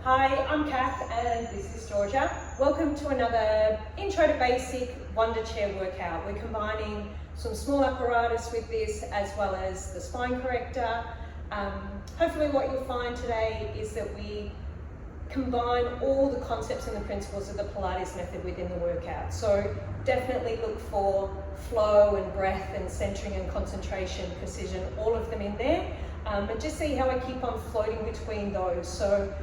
Hi, I'm Kath and this is Georgia. Welcome to another Intro to Basic Wunda chair workout. We're combining some small apparatus with this as well as the spine corrector. Hopefully what you'll find today is that we combine all the concepts and the principles of the Pilates method within the workout. So definitely look for flow and breath and centering and concentration, precision, all of them in there. And just see how I keep on floating between those. So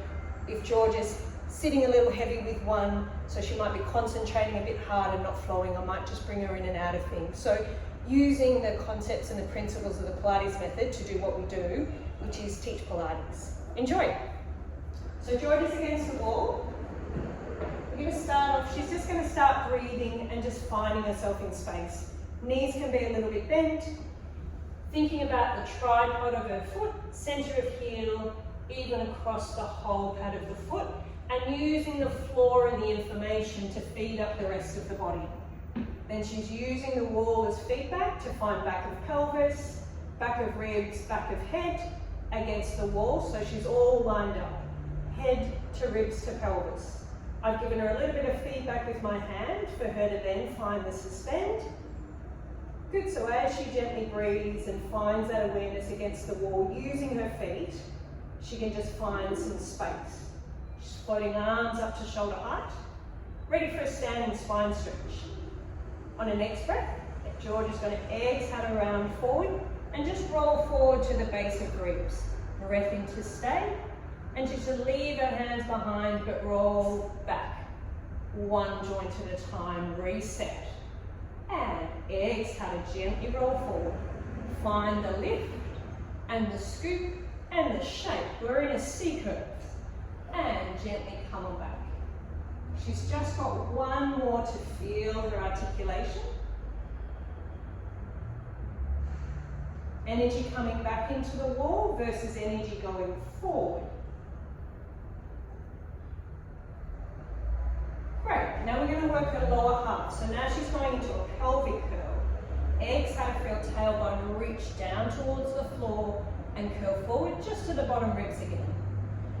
if George is sitting a little heavy with one, so she might be concentrating a bit hard and not flowing, I might just bring her in and out of things. So using the concepts and the principles of the Pilates method to do what we do, which is teach Pilates. Enjoy. So George is against the wall. We're going to start off, she's just going to start breathing and just finding herself in space. Knees can be a little bit bent. Thinking about the tripod of her foot, center of heel, even across the whole pad of the foot, and using the floor and the information to feed up the rest of the body. Then she's using the wall as feedback to find back of pelvis, back of ribs, back of head against the wall, so she's all lined up, head to ribs to pelvis. I've given her a little bit of feedback with my hand for her to then find the suspend. Good, so as she gently breathes and finds that awareness against the wall, using her feet, she can just find some space. She's floating arms up to shoulder height, ready for a standing spine stretch. On her next breath, George is going to exhale around forward and just roll forward to the base of ribs. Breath in to stay, and just to leave her hands behind but roll back. One joint at a time, reset. And exhale to gently roll forward. Find the lift and the scoop and the shape. We're in a C curve. And gently come on back. She's just got one more to feel her articulation. Energy coming back into the wall versus energy going forward. Great, now we're going to work her lower half. So now she's going into a pelvic curl. Exhale, feel tailbone reach down towards the floor and curl forward just to the bottom ribs again.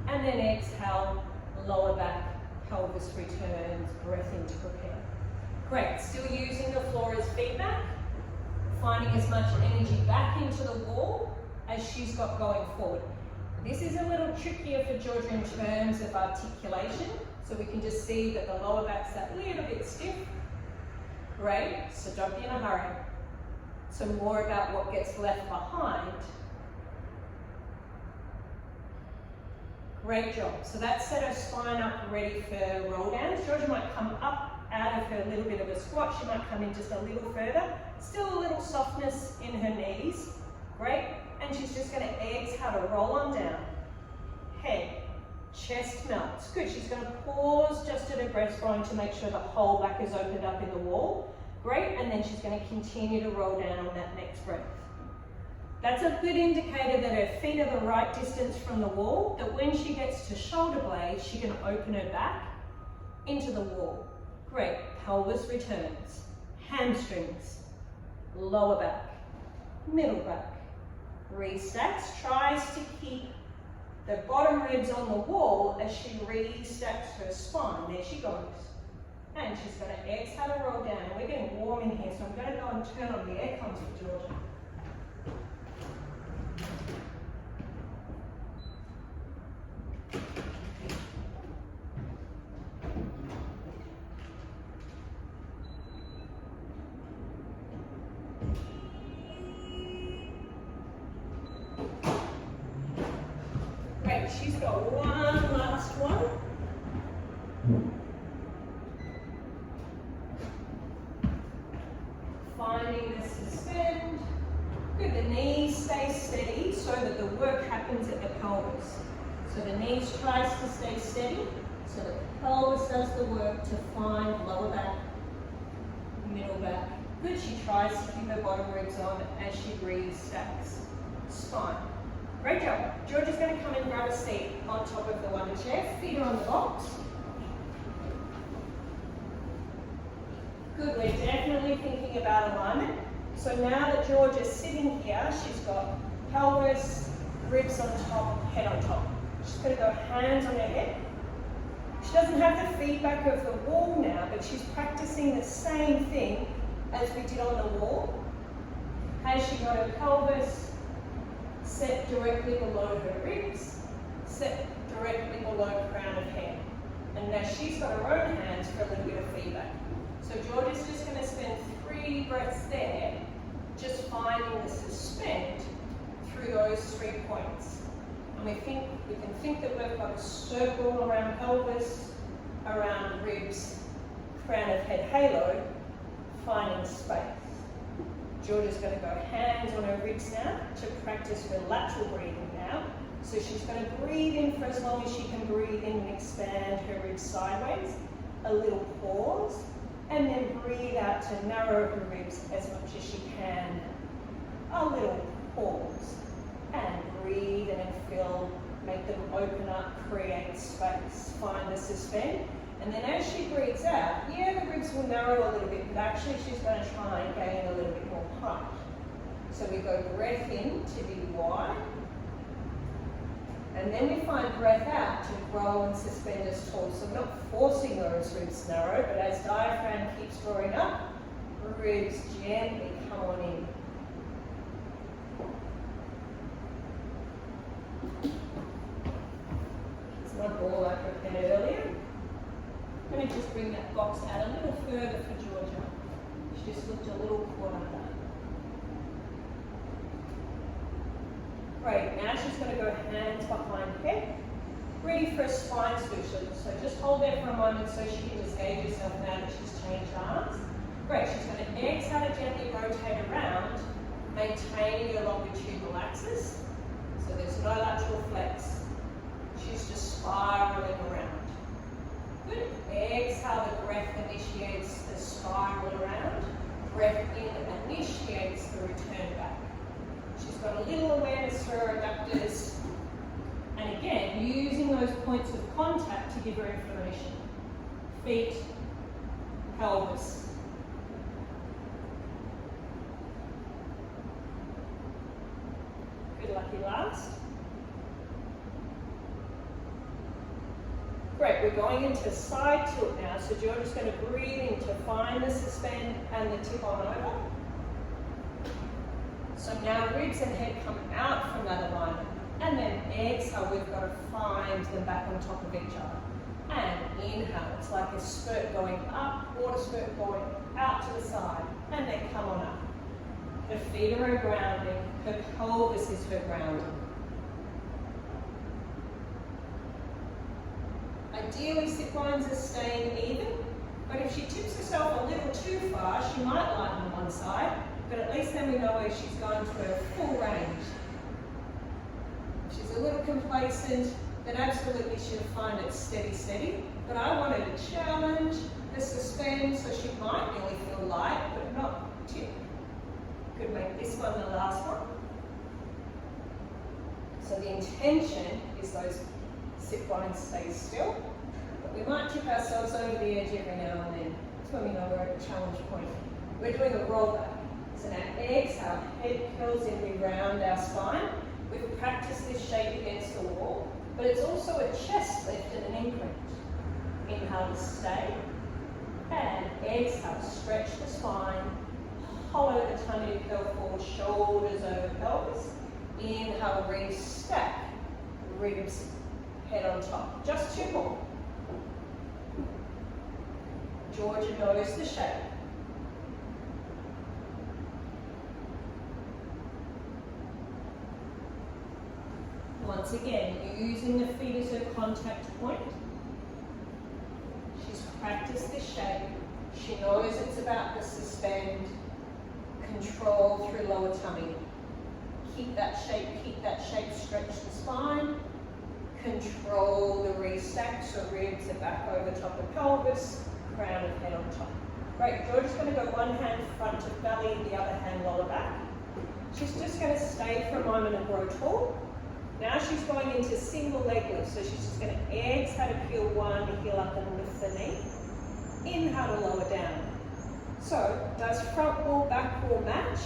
And then exhale, lower back, pelvis returns, breath in to prepare. Great, still using the floor as feedback, finding as much energy back into the wall as she's got going forward. This is a little trickier for Georgia in terms of articulation, so we can just see that the lower back's that little bit stiff. Great, so don't be in a hurry. So more about what gets left behind. Great job. So that's set her spine up ready for roll downs. Georgia might come up out of her little bit of a squat. She might come in just a little further. Still a little softness in her knees. Great. And she's just going to exhale to roll on down. Head, chest melts. Good. She's going to pause just at her breastbone to make sure the whole back is opened up in the wall. Great. And then she's going to continue to roll down on that next breath. That's a good indicator that her feet are the right distance from the wall, that when she gets to shoulder blades, she can open her back into the wall. Great, pelvis returns, hamstrings, lower back, middle back, restacks, tries to keep the bottom ribs on the wall as she restacks her spine. There she goes. And she's going to exhale to roll down. And we're getting warm in here, so I'm going to go and turn on the aircon for Georgia. Great, she's got one last one. Finding the suspend. Good, the knees stay steady so that the work happens at the pelvis. So the knees tries to stay steady, so the pelvis does the work to find lower back, middle back. Good, she tries to keep her bottom ribs on as she restacks spine. Great job. Georgia's going to come and grab a seat on top of the Wunda chair, feet are on the box. Good, we're definitely thinking about alignment. So now that Georgia's sitting here, she's got pelvis, ribs on top, head on top. She's going to go hands on her head, She doesn't have the feedback of the wall now, but she's practicing the same thing as we did on the wall. Has she got her pelvis set directly below her ribs, set directly below crown of head? And now she's got her own hands for a little bit of feedback. So George is just going to spend 3 breaths there, just finding the suspend through those 3 points. And we can think that we've got a circle around pelvis, around ribs, crown of head halo, finding space. George is going to go hands on her ribs now to practice her lateral breathing now. So she's going to breathe in for as long as she can breathe in and expand her ribs sideways. A little pause, and then breathe out to narrow her ribs as much as she can. A little pause, and breathe in and fill. Make them open up, create space. Find the suspend. And then as she breathes out, yeah, the ribs will narrow a little bit, but actually she's going to try and gain a little bit more height. So we go breath in to be wide. And then we find breath out to grow and suspend us tall. So we're not forcing those ribs narrow, but as diaphragm keeps drawing up, ribs gently come on in. It's my ball I prepared earlier. I'm going to just bring that box out a little further for Georgia. She just looked a little caught under. Great, now she's going to go hands behind head, ready for a spine switch. So just hold there for a moment so she can just gauge herself now that she's changed arms. Great, she's going to exhale to gently rotate around, maintaining your longitudinal axis. So there's no lateral flex. She's just spiraling around. Good. Exhale, the breath initiates the spiral around. Breath in initiates the return back. She's got a little awareness for her adductors. And again, using those points of contact to give her information. Feet, pelvis. Good, lucky last. Great, we're going into side tilt now. So George is going to breathe in to find the suspend and the tip on over. So now ribs and head come out from that alignment. And then exhale, we've got to find them back on top of each other. And inhale, it's like a skirt going up, water skirt going out to the side. And then come on up. Her feet are her grounding, her pelvis is her grounding. Ideally, sit lines are staying even, but if she tips herself a little too far, she might lighten one side. But at least then we know where she's going to her full range. If she's a little complacent, then absolutely she'll find it steady. But I wanted to challenge the suspend, so she might really feel light, but not tip. Could make this one the last one. So the intention is those sit lines stay still, but we might tip ourselves over the edge every now and then. That's when we know we're at a challenge point. We're doing a rollback. So now exhale, head curls in, we round our spine. We've practiced this shape against the wall, but it's also a chest lift and an imprint. Inhale to stay, and exhale, stretch the spine, hollow the tummy to curl forward, shoulders over pelvis. Inhale, restack, ribs, head on top. Just 2 more. Georgia knows the shape. Once again, using the feet as her contact point. She's practiced this shape. She knows it's about the suspend, control through lower tummy. Keep that shape, stretch the spine. Control the restack, so ribs are back over top of pelvis, crown of head on top. Great, Georgia's going to go one hand front of belly, the other hand lower back. She's just going to stay for a moment and grow tall. Now she's going into single leg lift, so she's just going to exhale to peel one, to heel up and lift the knee. Inhale to lower down. So, does front wall, back wall match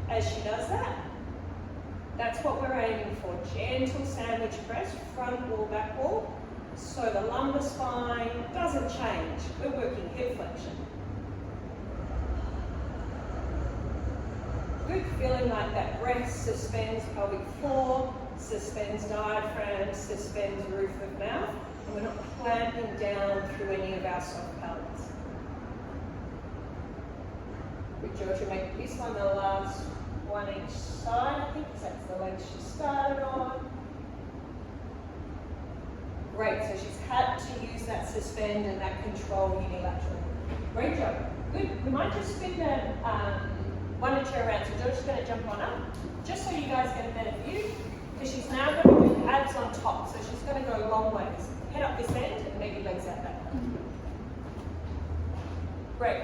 as she does that? That's what we're aiming for. Gentle sandwich press, front wall, back wall. So the lumbar spine doesn't change. We're working hip flexion. Good, feeling like that breath suspends pelvic floor, suspends diaphragm, suspends roof of mouth, and we're not clamping down through any of our soft palates. Good, Georgia, make this one the last one each side, I think, because that's the legs she started on. Great, so she's had to use that suspend and that control unilaterally. Great job. Good, we might just spin the Wunda chair around, so Georgia's going to jump on up, just so you guys get a better view, because she's now going to do abs on top, so she's going to go long ways. Head up this end and maybe legs out that way. Great.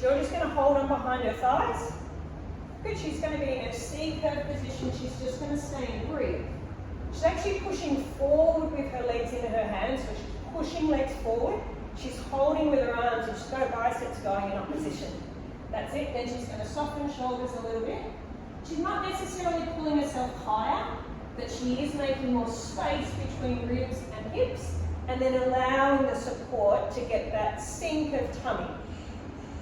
Georgia's going to hold on behind her thighs. Good, she's going to be in a C-curve position, she's just going to stay and breathe. She's actually pushing forward with her legs into her hands, so she's pushing legs forward. She's holding with her arms, and she's got her biceps going in opposition. That's it. Then she's going to soften shoulders a little bit. She's not necessarily pulling herself higher, but she is making more space between ribs and hips, and then allowing the support to get that sink of tummy.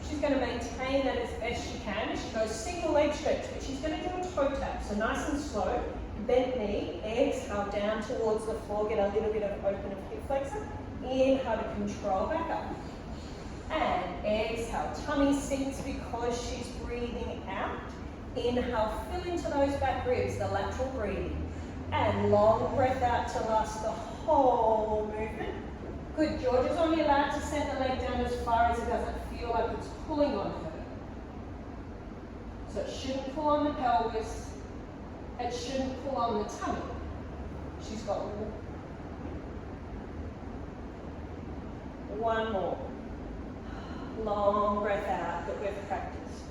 She's going to maintain that as best she can. She goes single leg stretch, but she's going to do a toe tap, so nice and slow. Bent knee, exhale down towards the floor, get a little bit of open of hip flexor. Inhale to control back up. And exhale, tummy sinks because she's breathing out. Inhale, fill into those back ribs, the lateral breathing. And long breath out to last the whole movement. Good, Georgia's only allowed to set the leg down as far as it doesn't feel like it's pulling on her. So it shouldn't pull on the pelvis. It shouldn't pull on the tummy. She's got one more. Long breath out that we've practiced.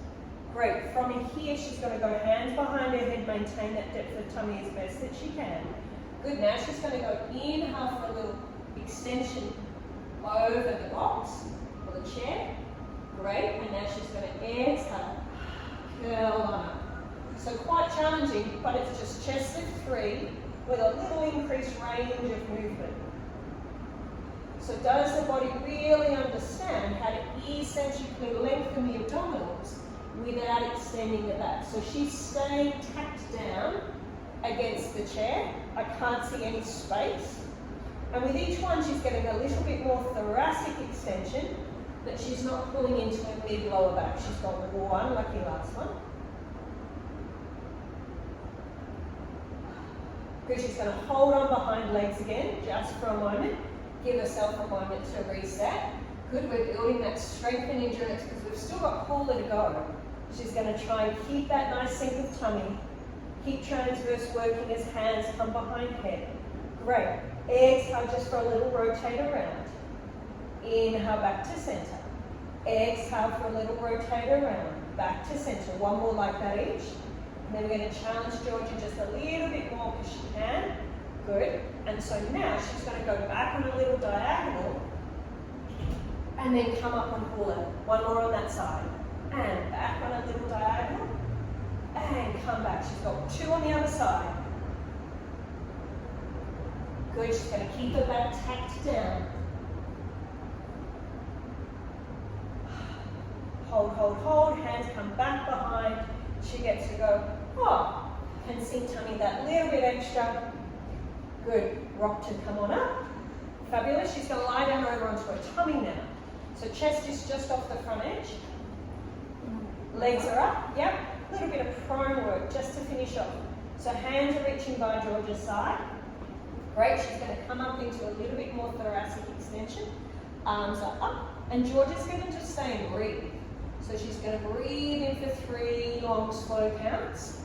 Great. From here, she's going to go hands behind her head, maintain that depth of tummy as best that she can. Good. Now she's going to go inhale for a little extension over the box or the chair. Great. And now she's going to exhale, curl on up. So quite challenging, but it's just chest lift 3 with a little increased range of movement. So does the body really understand how to eccentrically lengthen the abdominals without extending the back? So she's staying tacked down against the chair. I can't see any space. And with each one, she's getting a little bit more thoracic extension, but she's not pulling into her mid-lower back. She's got one, lucky last one. Good, she's going to hold on behind legs again, just for a moment. Give herself a moment to reset. Good, we're building that strength and endurance because we've still got cooler to go. She's going to try and keep that nice sink of tummy. Keep transverse working as hands come behind head. Great. Exhale just for a little rotate around. Inhale back to center. Exhale for a little rotate around. Back to center. One more like that each. And then we're going to challenge Georgia just a little bit more because she can. Good. And so now she's going to go back on a little diagonal and then come up on pull out. One more on that side. And back on a little diagonal and come back. She's got 2 on the other side. Good. She's going to keep her back tacked down. Hold, hold, hold. Hands come back behind. She gets to go, oh, and sink tummy that little bit extra. Good. Rock to come on up. Fabulous. She's going to lie down over onto her tummy now. So chest is just off the front edge. Legs are up. Yep. A little bit of prone work just to finish off. So hands are reaching by Georgia's side. Great. She's going to come up into a little bit more thoracic extension. Arms are up. And Georgia's going to just stay and breathe. So she's going to breathe in for 3 long, slow counts.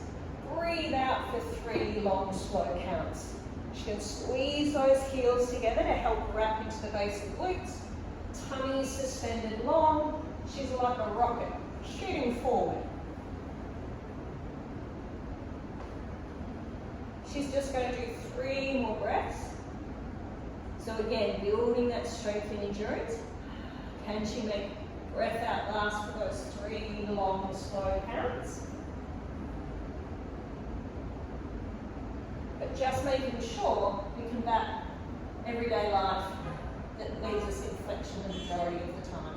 Breathe out for 3 long, slow counts. She can squeeze those heels together to help wrap into the base of glutes. Tummy is suspended long. She's like a rocket, shooting forward. She's just going to do 3 more breaths. So again, building that strength and endurance. Can she make breath out last for those 3 long, slow counts? But just making sure we come back everyday life that leaves us in flexion the majority of the time.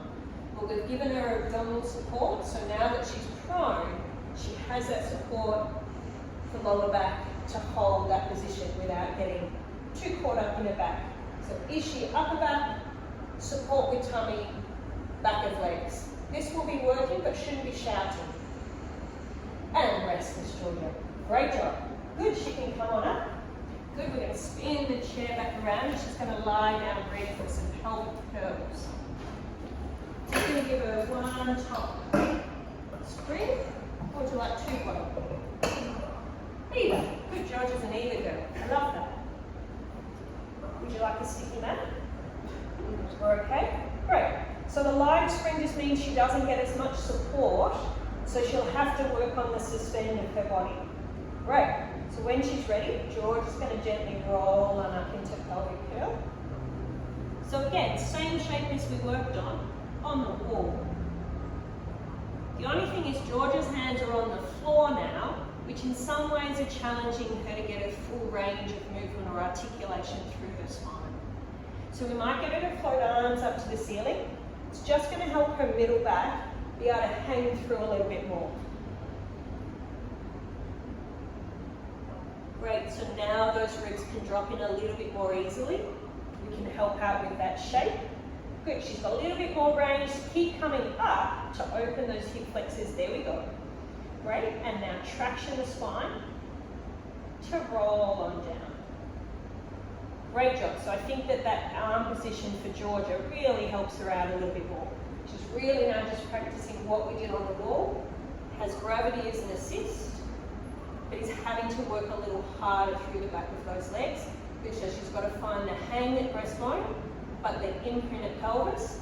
But we've given her abdominal support, so now that she's prone, she has that support for lower back to hold that position without getting too caught up in her back. So is she upper back, support with tummy, back of legs. This will be working but shouldn't be shouting. And rest, Miss Georgia. Great job. Good, she can come on up. Good, we're going to spin the chair back around. She's going to lie down ready for some pelvic curls. Just going to give her one top spring. Or would you like two bottom? Either. Good, Georgia's an either girl. I love that. Would you like a sticky mat? We're okay? Great. So the live spring just means she doesn't get as much support, so she'll have to work on the suspend of her body. Great. So when she's ready, George is going to gently roll on up into pelvic curl. So again, same shape as we worked on the wall. The only thing is George's hands are on the floor now, which in some ways are challenging her to get a full range of movement or articulation through her spine. So we might get her to float arms up to the ceiling. It's just going to help her middle back be able to hang through a little bit more. Great, so now those ribs can drop in a little bit more easily. We can help out with that shape. Good, she's got a little bit more range. Keep coming up to open those hip flexors. There we go. Great, and now traction the spine to roll on down. Great job. So I think that arm position for Georgia really helps her out a little bit more. She's really now just practicing what we did on the wall. Has gravity as an assist, but is having to work a little harder through the back of those legs. Good, so she's got to find the hang at breastbone, but the imprint at pelvis.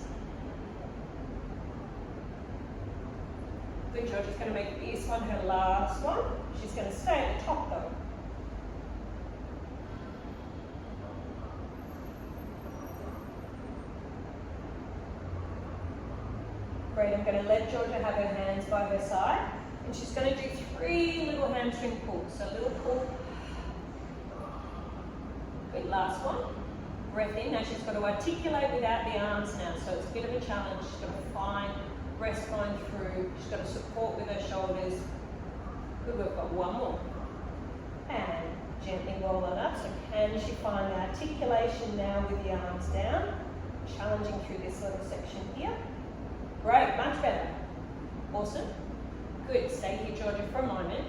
Good, Georgia's going to make this one her last one. She's going to stay at the top though. Great, I'm going to let Georgia have her hands by her side, and she's going to do 3 little hamstring pulls. So little pull. Good, last one. Breath in. Now she's got to articulate without the arms now, so it's a bit of a challenge. She's got to find breastbone through. She's got to support with her shoulders. Good, we've got one more. And gently roll it up. So can she find the articulation now with the arms down? Challenging through this little section here. Great, much better. Awesome. Good, stay here, Georgia, for a moment.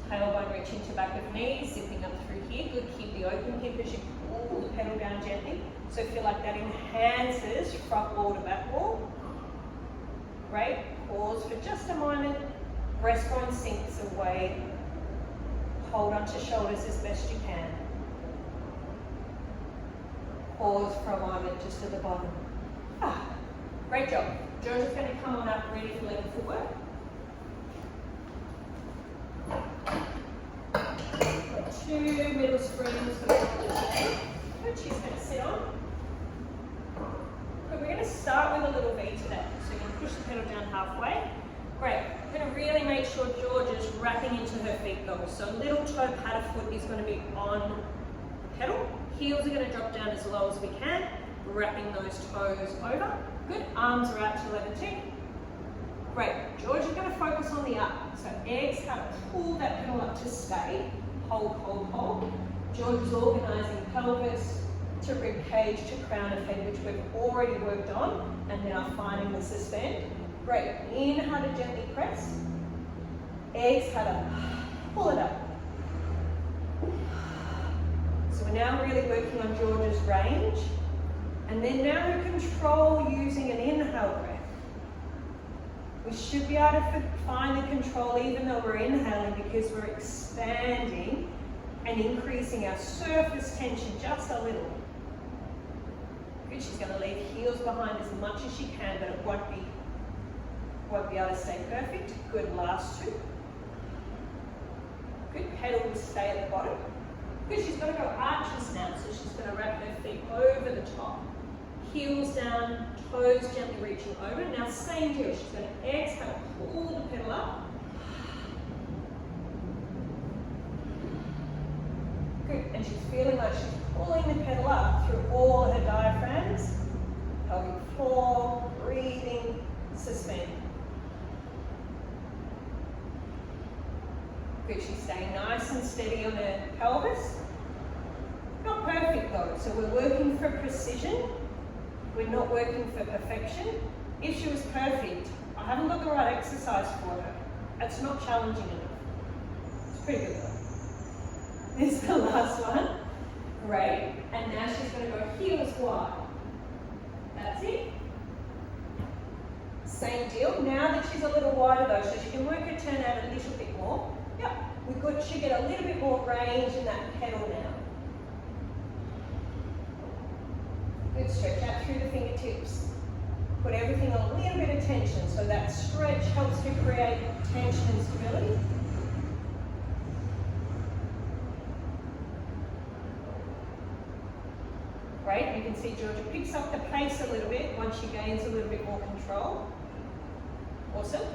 Tailbone reaching to back of knees, zipping up through here. Good, keep the open hip as you pull the pedal down gently. So feel like that enhances front wall to back wall. Great, pause for just a moment. Breastbone sinks away. Hold onto shoulders as best you can. Pause for a moment just at the bottom. Great job. Georgia's going to come on up ready for leg footwork. Got 2 middle springs for the today. Good, she's going to sit on. Good, we're going to start with a little V today. So you can push the pedal down halfway. Great. We're going to really make sure Georgia's wrapping into her feet though. So little toe pad of foot is going to be on the pedal. Heels are going to drop down as low as we can, wrapping those toes over. Good, arms are out to level 2. Great, Georgia's going to focus on the up. So exhale, pull that pedal up to stay. Hold, hold, hold. Georgia's organising pelvis to rib cage to crown of head, which we've already worked on, and now finding the suspend. Great, inhale to gently press. Exhale to pull it up. So we're now really working on Georgia's range. And then now her control using an inhale breath. We should be able to find the control even though we're inhaling because we're expanding and increasing our surface tension just a little. Good, she's going to leave heels behind as much as she can, but it won't be able to stay perfect. Good, last 2. Good, pedal will stay at the bottom. Good, she's going to go arches now, so she's going to wrap her feet over the top. Heels down, toes gently reaching over. Now same deal, she's going to exhale, pull the pedal up. Good, and she's feeling like she's pulling the pedal up through all her diaphragms. Pelvic floor, breathing, suspend. Good, she's staying nice and steady on her pelvis. Not perfect though, so we're working for precision. We're not working for perfection. If she was perfect, I haven't got the right exercise for her. It's not challenging enough. It's pretty good though. This is the last one. Great. And now she's going to go heels wide. That's it. Same deal. Now that she's a little wider though, so she can work her turn out a little bit more. Yep. She get a little bit more range in that pedal now. Good, stretch out through the fingertips. Put everything a little bit of tension, so that stretch helps to create tension and stability. Great, you can see Georgia picks up the pace a little bit once she gains a little bit more control. Awesome,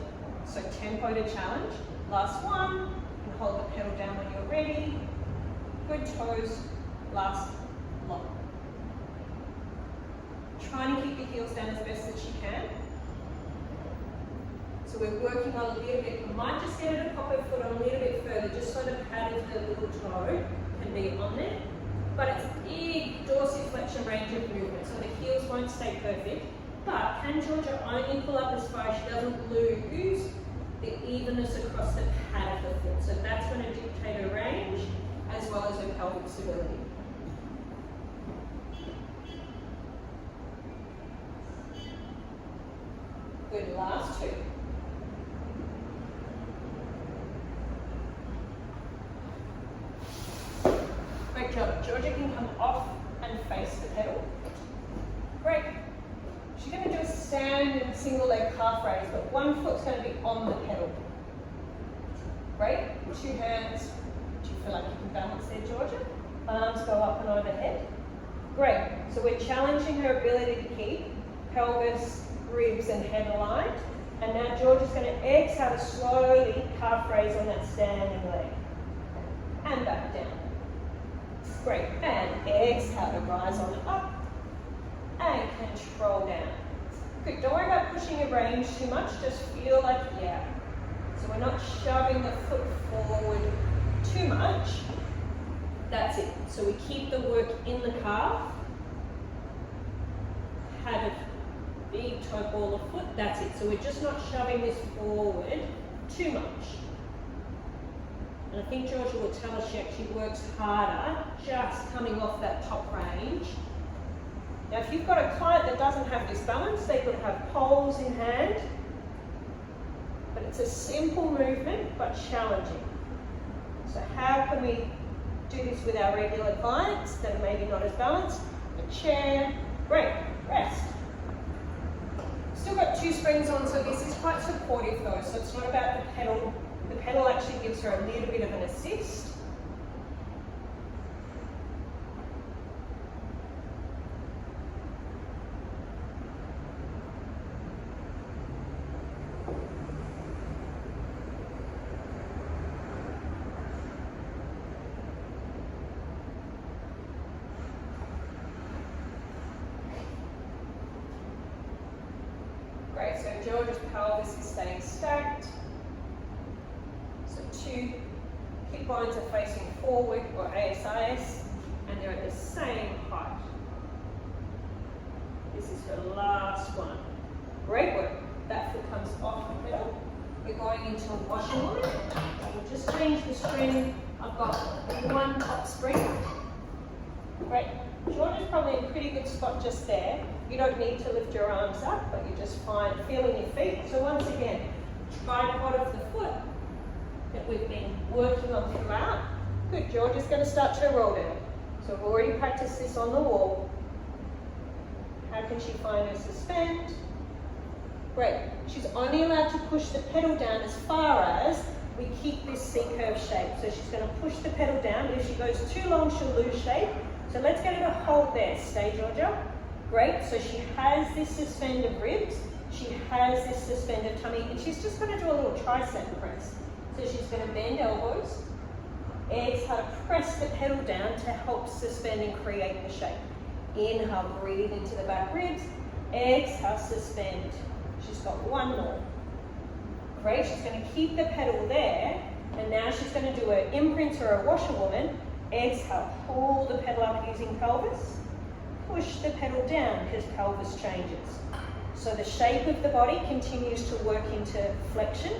so tempo to challenge. Last one, you can hold the pedal down when you're ready. Good toes, last lock. Trying to keep the heels down as best that she can. So we're working on a little bit. We might just get her to pop her foot on a little bit further, just so the pad of the little toe can be on there. But it's big dorsiflexion range of movement, so the heels won't stay perfect. But can Georgia only pull up as far as she doesn't lose the evenness across the pad of the foot? So that's going to dictate her range as well as her pelvic stability. Good, last two. Great job. Georgia can come off and face the pedal. Great. She's going to do a stand and single leg calf raise, but one foot's going to be on the pedal. Great. Two hands. Do you feel like you can balance there, Georgia? Arms go up and overhead. Great. So we're challenging her ability to keep pelvis, ribs and head aligned. And now Georgia's going to exhale to slowly calf raise on that standing leg. And back down. Great. And exhale to rise on up. And control down. Good. Don't worry about pushing your range too much. Just feel like, yeah. So we're not shoving the foot forward too much. That's it. So we keep the work in the calf. Have a big toe ball of foot. That's it. So we're just not shoving this forward too much. And I think Georgia will tell us she actually works harder just coming off that top range. Now if you've got a client that doesn't have this balance, they could have poles in hand. But it's a simple movement, but challenging. So how can we do this with our regular clients that are maybe not as balanced? A chair, great, rest. Still got two springs on, so this is quite supportive though, so it's not about the pedal. The pedal actually gives her a little bit of an assist. Great, so Georgia's pelvis is staying stacked. So two hip bones are facing forward or ASIS, and they're at the same height. This is her last one. Great work. That foot comes off the pedal. We're going into a washing line. We'll just change the string. I've got one top spring. Great. Georgia's probably in a pretty good spot just there. You don't need to lift your arms up, but you're just fine feeling your feet. So once again, tripod of the foot that we've been working on throughout. Good, Georgia's going to start to roll down. So we've already practiced this on the wall. How can she find her suspend? Great. She's only allowed to push the pedal down as far as we keep this C-curve shape. So she's going to push the pedal down, but if she goes too long, she'll lose shape. So let's get her to hold there. Stay, Georgia. Great. So she has this suspended ribs. She has this suspended tummy, and she's just going to do a little tricep press. So she's going to bend elbows, Exhale to press the pedal down to help suspend and create the shape. Inhale, breathe into the back ribs. Exhale, suspend. She's got one more. Great, she's going to keep the pedal there. And now she's going to do an imprint or a washerwoman. Exhale, pull the pedal up using pelvis. Push the pedal down because pelvis changes. So the shape of the body continues to work into flexion.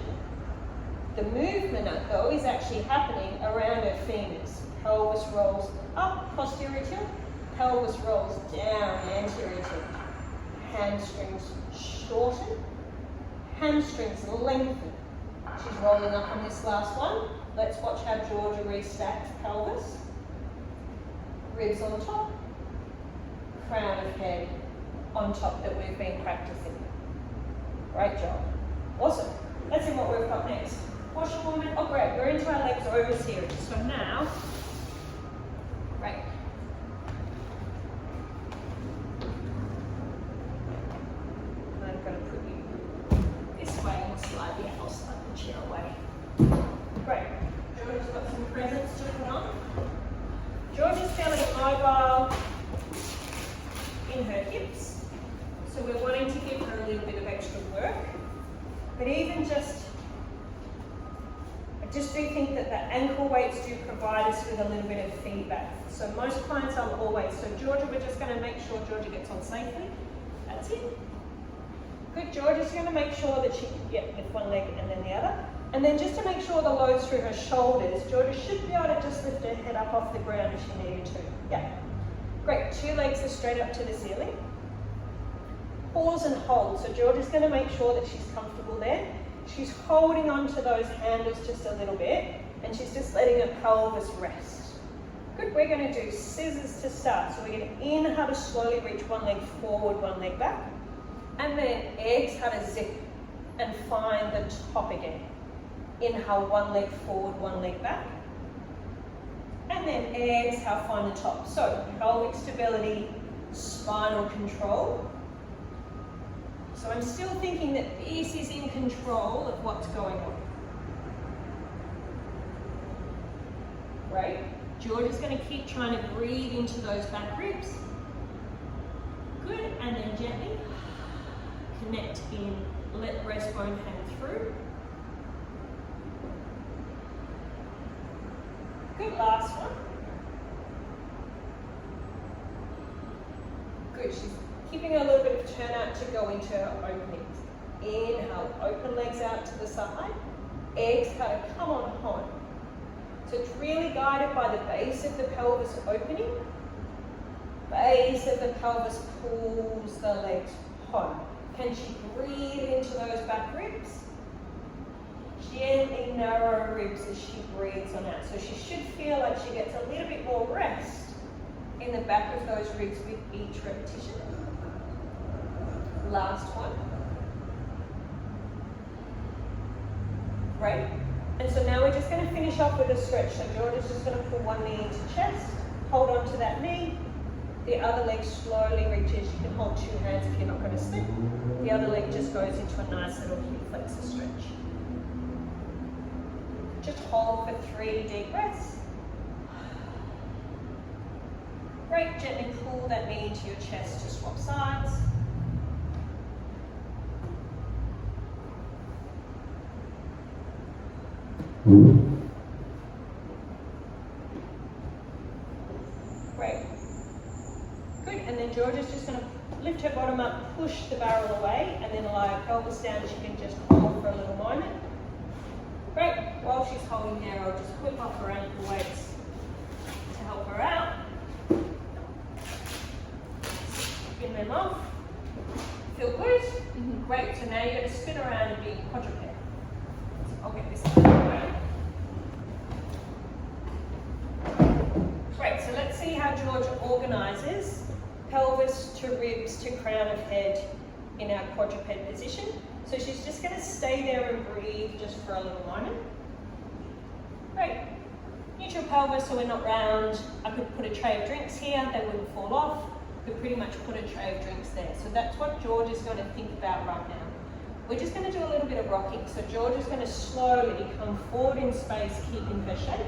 The movement though is actually happening around her femurs. Pelvis rolls up, posterior tilt. Pelvis rolls down, anterior tilt. Hamstrings shorten. Hamstrings lengthen. She's rolling up on this last one. Let's watch how Georgia restacks pelvis. Ribs on top. Crown of head on top that we've been practicing. Great job. Awesome. Let's see what we've got next. Washerwoman. Oh great, we're into our legs over series. So now, great. I'm going to put you this way and slide I'll slide the chair away. Great. Georgia's got some presents to put on. Georgia's feeling mobile in her hips, so we're wanting to give her a little bit of extra work. But even I just do think that the ankle weights do provide us with a little bit of feedback. So most clients are always, so Georgia, we're just going to make sure Georgia gets on safely. That's it. Good, Georgia's going to make sure that she can get with one leg and then the other. And then just to make sure the load's through her shoulders, Georgia should be able to just lift her head up off the ground if she needed to. Yeah. Great, 2 legs are straight up to the ceiling. Pause and hold. So Georgia's going to make sure that she's comfortable there. She's holding onto those handles just a little bit, and she's just letting her pelvis rest. Good, we're going to do scissors to start. So we're going to inhale to slowly reach one leg forward, one leg back. And then exhale to zip and find the top again. Inhale, one leg forward, one leg back. And then exhale, find the top. So pelvic stability, spinal control. So I'm still thinking that this is in control of what's going on. Great. Georgia's going to keep trying to breathe into those back ribs. Good, and then gently connect in, let breastbone hang through. Good, last one. Good, she's keeping a little bit of turnout to go into her openings. Inhale, open legs out to the side. Exhale to come on home. So it's really guided by the base of the pelvis opening. Base of the pelvis pulls the legs home. Can she breathe into those back ribs? Gently narrow ribs as she breathes on out. So she should feel like she gets a little bit more rest in the back of those ribs with each repetition. Last one. Great. And so now we're just going to finish off with a stretch. So Georgia's just going to pull one knee into chest, hold on to that knee. The other leg slowly reaches. You can hold 2 hands if you're not going to slip. The other leg just goes into a nice little hip flexor stretch. Just hold for 3 deep breaths. Great, gently pull that knee into your chest to swap sides. Great. Good, and then Georgia's just going to lift her bottom up, push the barrel away, and then allow her pelvis down. She can just hold for a little moment. Great, while she's holding there, I'll just whip off her ankle weights to help her out. Spin them off. Feel good? Great, so now you're going to spin around and be quadruped. I'll get this out of the way. Great, so let's see how Georgia organises pelvis to ribs to crown of head in our quadruped position. So she's just going to stay there and breathe just for a little moment. Great. Neutral pelvis so we're not round. I could put a tray of drinks here, they wouldn't fall off. Could pretty much put a tray of drinks there. So that's what Georgia's going to think about right now. We're just going to do a little bit of rocking. So Georgia's going to slowly come forward in space, keeping her shape.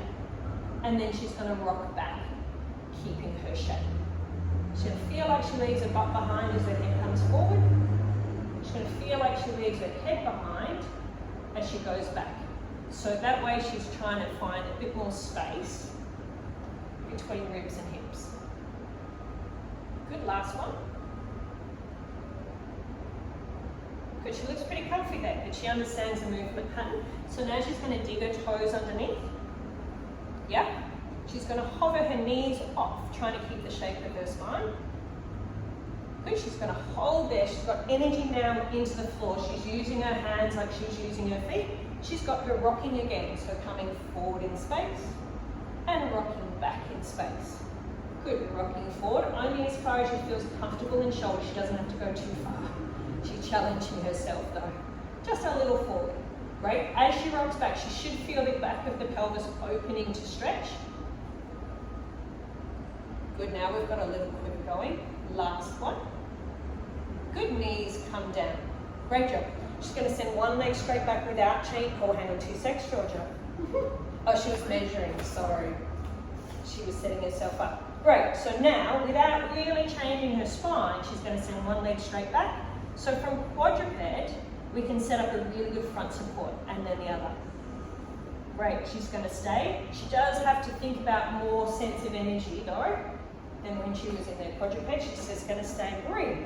and then she's going to rock back, keeping her shape. She's going to feel like she leaves her butt behind as her head comes forward. She's going to feel like she leaves her head behind as she goes back. So that way she's trying to find a bit more space between ribs and hips. Good, last one. Good, she looks pretty comfy there, but she understands the movement pattern. So now she's going to dig her toes underneath. Yeah? She's going to hover her knees off, trying to keep the shape of her spine. Good, she's going to hold there. She's got energy now into the floor. She's using her hands like she's using her feet. She's got her rocking again, so coming forward in space and rocking back in space. Good, rocking forward, only as far as she feels comfortable in shoulder. She doesn't have to go too far. She's challenging herself though. Just a little forward. Great, as she rocks back, she should feel the back of the pelvis opening to stretch. Good, now we've got a little quiver going. Last one. Good, knees come down. Great job. She's going to send one leg straight back without chain. Oh, hang on 2 seconds, Georgia. Oh, she was measuring, sorry. She was setting herself up. Great, so now, without really changing her spine, she's going to send one leg straight back. So from quadruped, we can set up a really good front support, and then the other. Great, she's going to stay. She does have to think about more sense of energy, though, than when she was in their quadruped. She's just going to stay and breathe.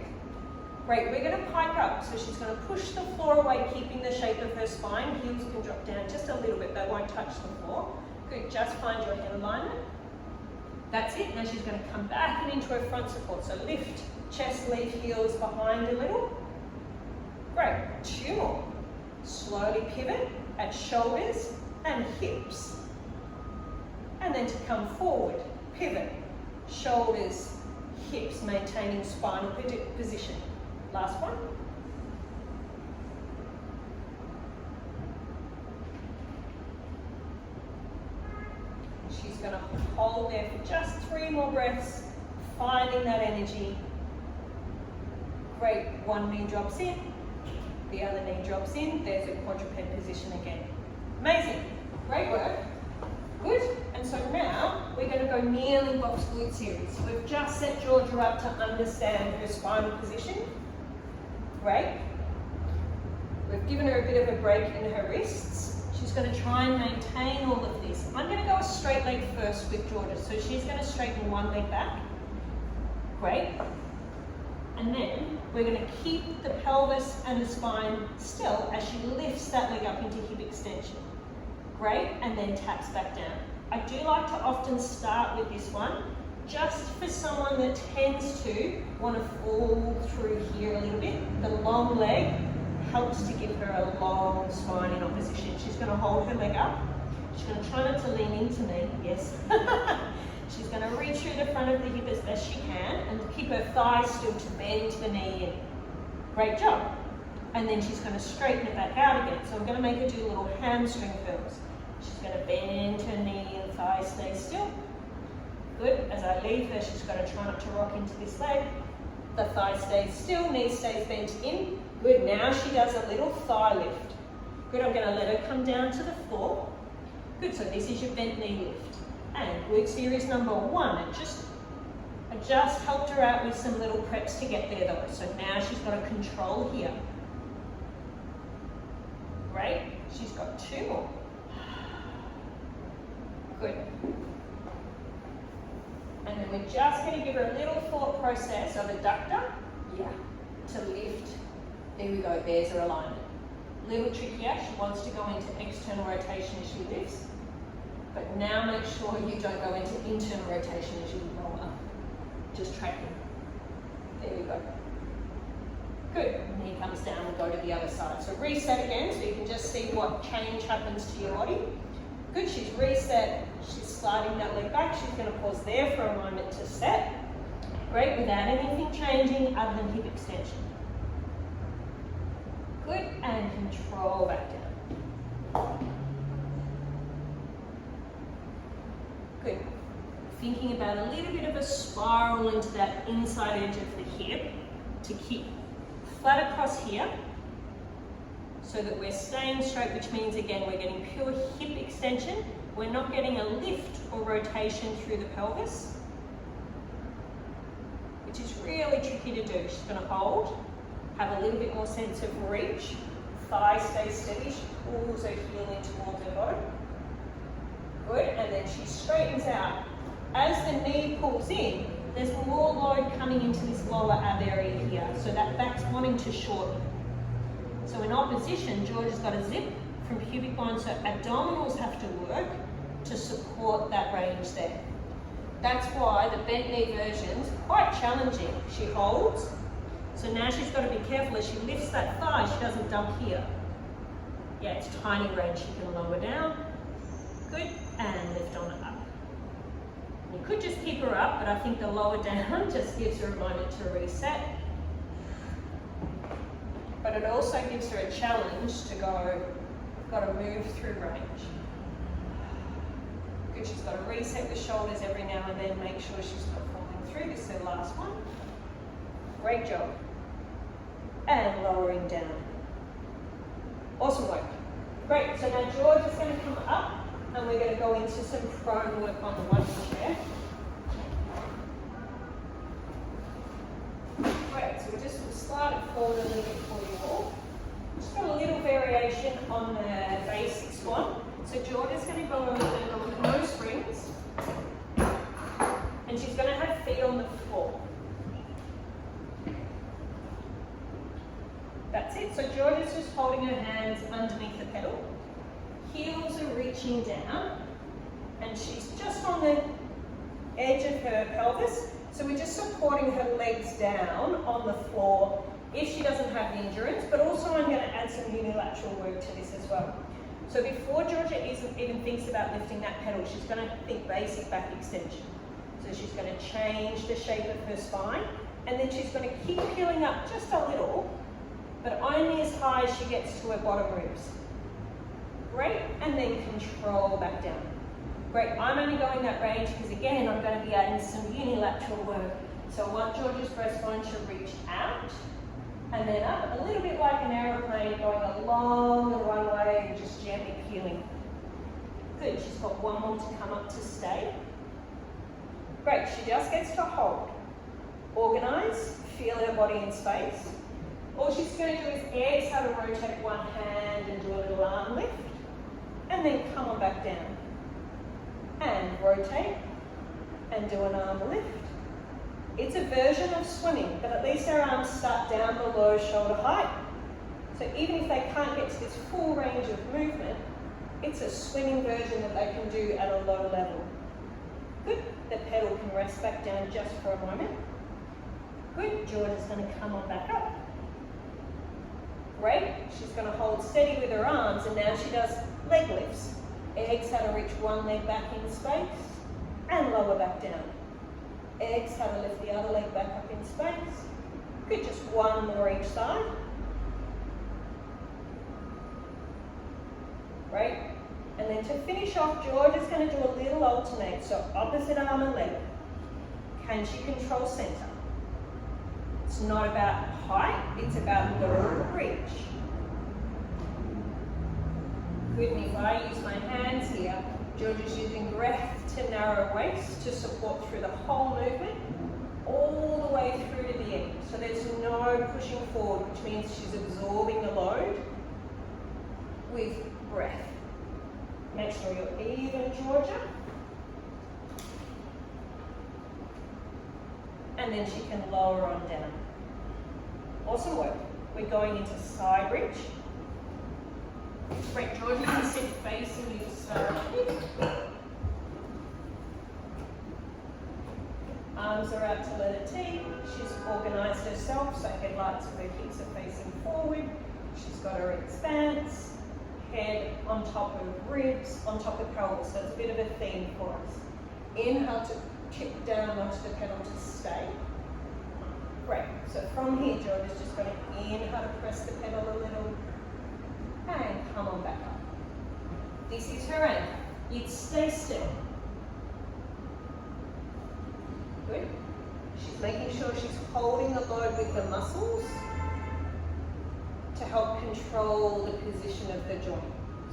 Great, we're going to pike up, so she's going to push the floor away, keeping the shape of her spine. Heels can drop down just a little bit, they won't touch the floor. Good, just find your head alignment. That's it, now she's going to come back and into her front support. So lift, chest, leave heels behind a little. Great, 2 more. Slowly pivot at shoulders and hips. And then to come forward, pivot, shoulders, hips, maintaining spinal position. Last one. She's going to hold there for just 3 more breaths, finding that energy. Great, one knee drops in, the other knee drops in. There's a quadruped position again. Amazing, great work. Good, and so now we're going to go kneeling box glute series. So we've just set Georgia up to understand her spinal position. Great. We've given her a bit of a break in her wrists. She's going to try and maintain all of this. I'm going to go a straight leg first with Georgia. So she's going to straighten one leg back. Great. And then we're going to keep the pelvis and the spine still as she lifts that leg up into hip extension. Great, and then taps back down. I do like to often start with this one, just for someone that tends to want to fall through here a little bit. The long leg helps to give her a long spine in opposition. She's going to hold her leg up. She's going to try not to lean into me, yes. She's going to reach through the front of the hip as best she can and keep her thighs still to bend the knee in. Great job. And then she's going to straighten it back out again. So I'm going to make her do little hamstring curls. She's going to bend her knee and thigh, stay still. Good, as I leave her, she's going to try not to rock into this leg. The thigh stays still, knee stays bent in. Good, now she does a little thigh lift. Good, I'm going to let her come down to the floor. Good, so this is your bent knee lift. And glute series number 1, I just helped her out with some little preps to get there though. So now she's got a control here. Great, she's got 2 more. Good. And then we're just going to give her a little thought process of adductor, to lift. There we go, there's her alignment. Little trickier, she wants to go into external rotation as she lifts. But now make sure you don't go into internal rotation as you roll up. Just tracking. There we go. Good, knee comes down, we'll go to the other side. So reset again so you can just see what change happens to your body. Good, she's reset, she's sliding that leg back. She's going to pause there for a moment to set. Great, without anything changing other than hip extension. Good, and control back down. Good. Thinking about a little bit of a spiral into that inside edge of the hip to keep flat across here so that we're staying straight, which means again we're getting pure hip extension we're not getting a lift or rotation through the pelvis, which is really tricky to do. She's going to hold, have a little bit more sense of reach, thigh stays steady, she pulls her heel in towards her body. Good, and then she straightens out. As the knee pulls in, there's more load coming into this lower ab area here, so that back's wanting to shorten. So in opposition, Georgia's got a zip from pubic bone, so abdominals have to work to support that range there. That's why the bent knee version's quite challenging. She holds, so now she's got to be careful as she lifts that thigh, she doesn't dump here. Yeah, it's tiny range, she can lower down. Good, and lift on it up. You could just keep her up, but I think the lower down just gives her a moment to reset. But it also gives her a challenge to go, got to move through range. Good, she's got to reset the shoulders every now and then, make sure she's not falling through. This is her last one. Great job. And lowering down. Awesome work. Great, so now George is going to come up and we're going to go into some prone work on the Wunda chair. Great, so we're just going to start it forward a little bit for you all. Just got a little variation on the basic squat. So George is going to go over with no springs, and she's going to have feet on the floor. That's it. So George is just holding her hands underneath the pedal. Heels are reaching down, and she's just on the edge of her pelvis. So we're just supporting her legs down on the floor if she doesn't have the endurance, but also I'm going to add some unilateral work to this as well. So before Georgia even thinks about lifting that pedal, she's going to think basic back extension. So she's going to change the shape of her spine, and then she's going to keep peeling up just a little, but only as high as she gets to her bottom ribs. Great, and then control back down. Great, I'm only going that range because again, I'm going to be adding some unilateral work. So I want Georgia's breastbone to reach out, and then up, a little bit like an aeroplane going along the runway and just gently peeling. Good, she's got one more to come up to stay. Great, she just gets to hold. Organize, feel her body in space. All she's going to do is exhale to rotate one hand and do a little arm lift, and then come on back down. And rotate, and do an arm lift. It's a version of swimming, but at least our arms start down below shoulder height. So even if they can't get to this full range of movement, it's a swimming version that they can do at a low level. Good, the pedal can rest back down just for a moment. Good, Georgia's going to come on back up. Great, she's going to hold steady with her arms, and now she does leg lifts. Exhale to reach one leg back in space, and lower back down. Exhale to lift the other leg back up in space. Good, just one more each side. Great. And then to finish off, George is going to do a little alternate, so opposite arm and leg. Can she control center? It's not about height, it's about the reach. Good, and if I use my hands here, George is using breath to narrow waist to support through the whole movement, all the way through to the end. So there's no pushing forward, which means she's absorbing the load with breath. Make sure you're even, Georgia. And then she can lower on down. Awesome work. We're going into side reach. Great, Georgia can sit facing you to start with. Arms are out to letter T. She's organised herself, so headlights of her hips are facing forward. She's got her expanse, head on top of ribs, on top of pelvis. So it's a bit of a theme for us. Inhale to tip down onto the pedal to stay. Great, so from here, Georgia's just going to inhale to press the pedal a little, and come on back up. This is her aim. You'd stay still. Good. She's making sure she's holding the load with the muscles to help control the position of the joint.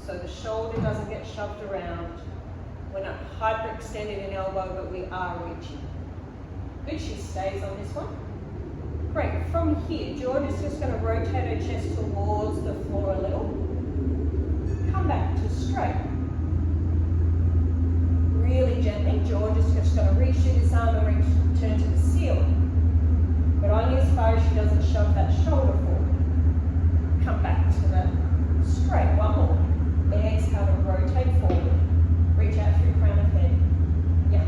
So the shoulder doesn't get shoved around, We're not hyperextended in elbow, but we are reaching. Good, she stays on this one. Great, from here, George is just going to rotate her chest towards the floor a little. Come back to straight. Really gently, George is just going to reach through this arm and turn to the ceiling. But only as far as she doesn't shove that shoulder forward. Come back to the straight, one more. Exhale to rotate forward. Reach out through crown of head. Yeah.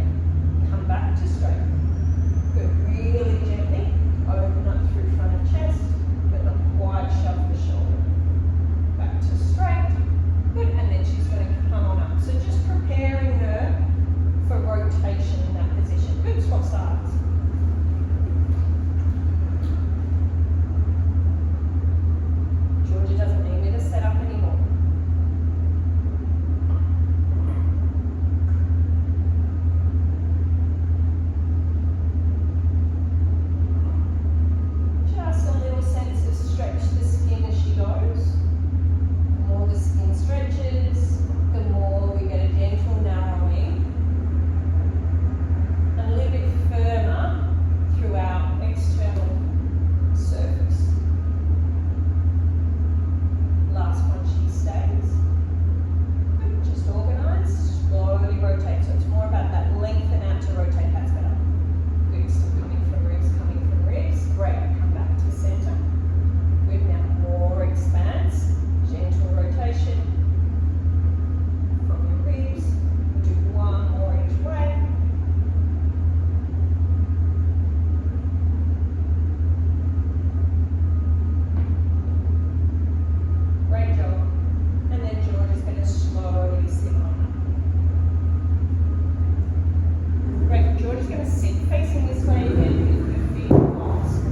Come back to straight. Good. Really gently open up through front of chest, but not quite shove the shoulder. Back to straight. Good. And then she's going to come on up. So just preparing her for rotation in that position. Good. Swap sides. Georgia doesn't need me to set up anymore. Just a little sense of stretch the skin as she goes. The more the skin stretches, the more we get a gentle narrowing. And a little bit firmer through our external surface. Last one, she stays. Good, just organise, slowly rotate. So it's more about that lengthen out to rotate, that's better. Good, still coming from ribs, Great, come back to centre. Good, now more expanse, gentle rotation from your ribs. We'll do one more each way. Great job. And then George is going to slowly sit on that. Great. George is going to sit facing this way again with her feet crossed.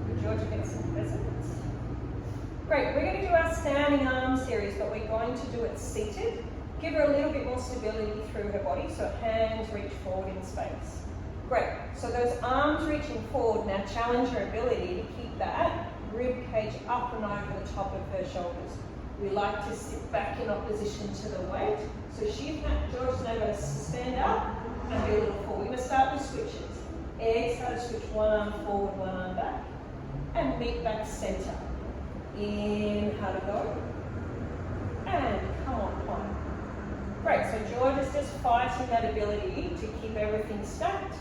Good, George, get some presence. Great. We're going to do our standing arm series, but we're going to do it seated. Give her a little bit more stability through her body, so hands reach forward in space. Great, so those arms reaching forward now challenge her ability to keep that rib cage up and over the top of her shoulders. We like to sit back in opposition to the weight. So George's now going to stand up and do a little forward. We're going to start with switches. Exhale to switch one arm forward, one arm back. And meet back center. Inhale to go. And come on, climb. Great, so George is just fighting that ability to keep everything stacked.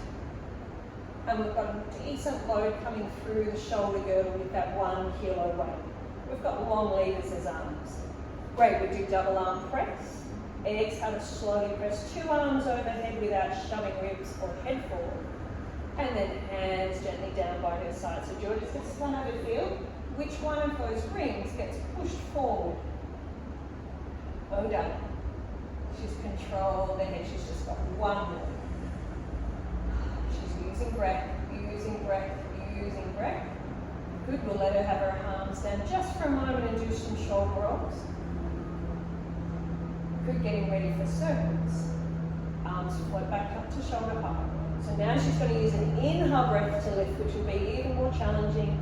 And we've got a decent load coming through the shoulder girdle with that 1 kilo weight. We've got long levers as arms. Great, we do double arm press. Exhale to slowly press 2 arms overhead without shoving ribs or head forward. And then hands gently down by her side. So George is just going to have a feel which one of those rings gets pushed forward. Oh, done. She's controlled the head. She's just got one more. She's using breath, using breath, using breath. Good, we'll let her have her arms down just for a moment and do some shoulder rolls. Good, getting ready for circles. Arms float back up to shoulder height. So now she's going to use an inhale breath to lift, which will be even more challenging.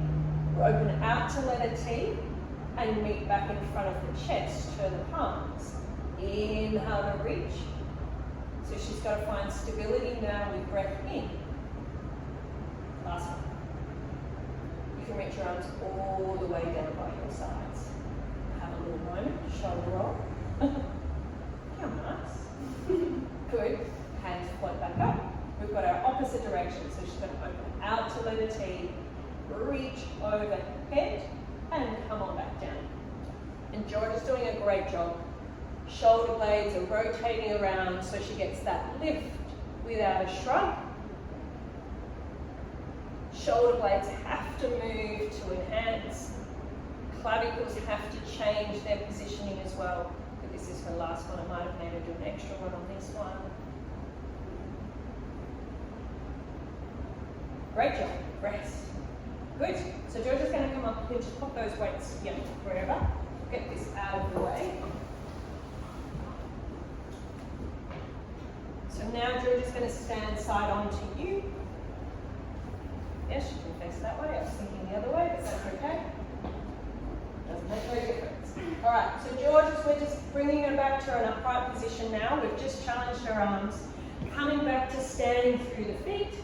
Open out to letter T and meet back in front of the chest. Turn the palms. Inhale to reach. So she's got to find stability now with breath in. Last one. You can reach your arms all the way down by your sides. Have a little moment, shoulder roll. How nice. Good. Hands float back up. We've got our opposite direction. So she's going to open out to letter T, reach overhead, and come on back down. And George is doing a great job. Shoulder blades are rotating around so she gets that lift without a shrug. Shoulder blades have to move to enhance. Clavicles have to change their positioning as well. But this is her last one. I might have made her do an extra one on this one. Great job. Rest. Good. So George is going to come up and just pop those weights wherever. Get this out of the way. So now George is going to stand side on to you. Yes, you can face that way. I was thinking the other way, but that's okay. Make no difference. All right, so George, we're just bringing her back to an upright position now. We've just challenged her arms. Coming back to standing through the feet.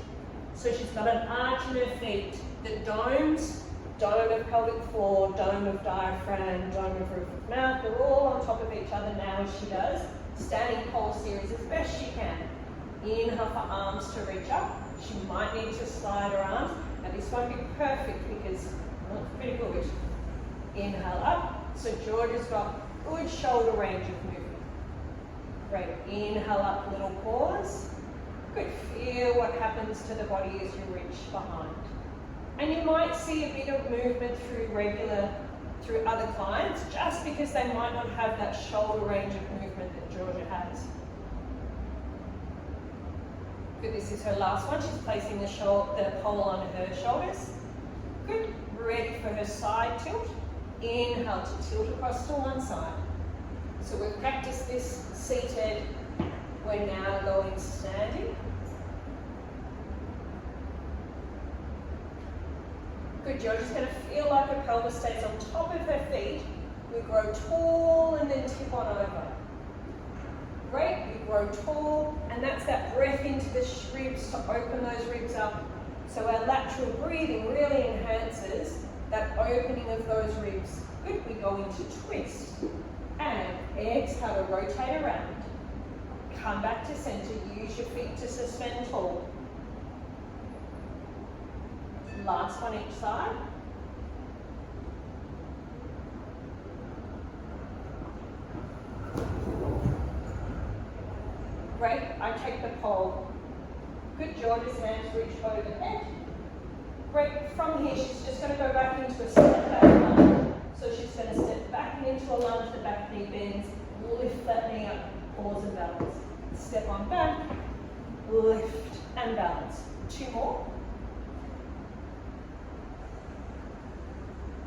So she's got an arch in her feet. The domes, dome of pelvic floor, dome of diaphragm, dome of roof of mouth, they're all on top of each other now as she does. Standing pole series as best she can. Inhale for arms to reach up. She might need to slide her arms. Now this won't be perfect because not pretty good. Inhale up. So George has got good shoulder range of movement. Great. Inhale up, little pause. Good. Feel what happens to the body as you reach behind. And you might see a bit of movement through other clients just because they might not have that shoulder range of movement that Georgia has. Good, this is her last one. She's placing the pole on her shoulders. Good, ready for her side tilt. Inhale to tilt across to one side. So we've practiced this seated. We're now going standing. Good, you're just going to feel like her pelvis stays on top of her feet. We grow tall and then tip on over. Great, we grow tall, and that's that breath into the ribs to open those ribs up. So our lateral breathing really enhances that opening of those ribs. Good, we go into twist. And exhale to rotate around. Come back to center, use your feet to suspend tall. Last one each side. Great, I take the pole. Good, George's hands reach overhead. Great, from here she's just going to go back into a step back lunge. So she's going to step back into a lunge, the back knee bends, lift that knee up, pause and balance. Step on back, lift and balance. Two more.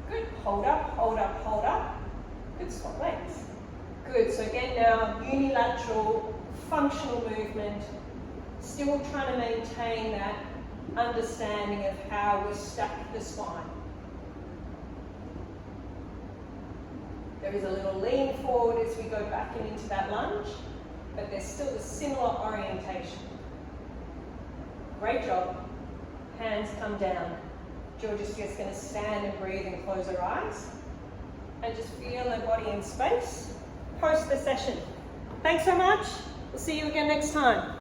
Good, hold up, hold up, hold up. Good, swap legs. Good, so again now, unilateral, functional movement, still trying to maintain that understanding of how we stack the spine. There is a little lean forward as we go back into that lunge, but there's still a similar orientation. Great job. Hands come down. Georgia's just going to stand and breathe and close her eyes and just feel her body in space post the session. Thanks so much. We'll see you again next time.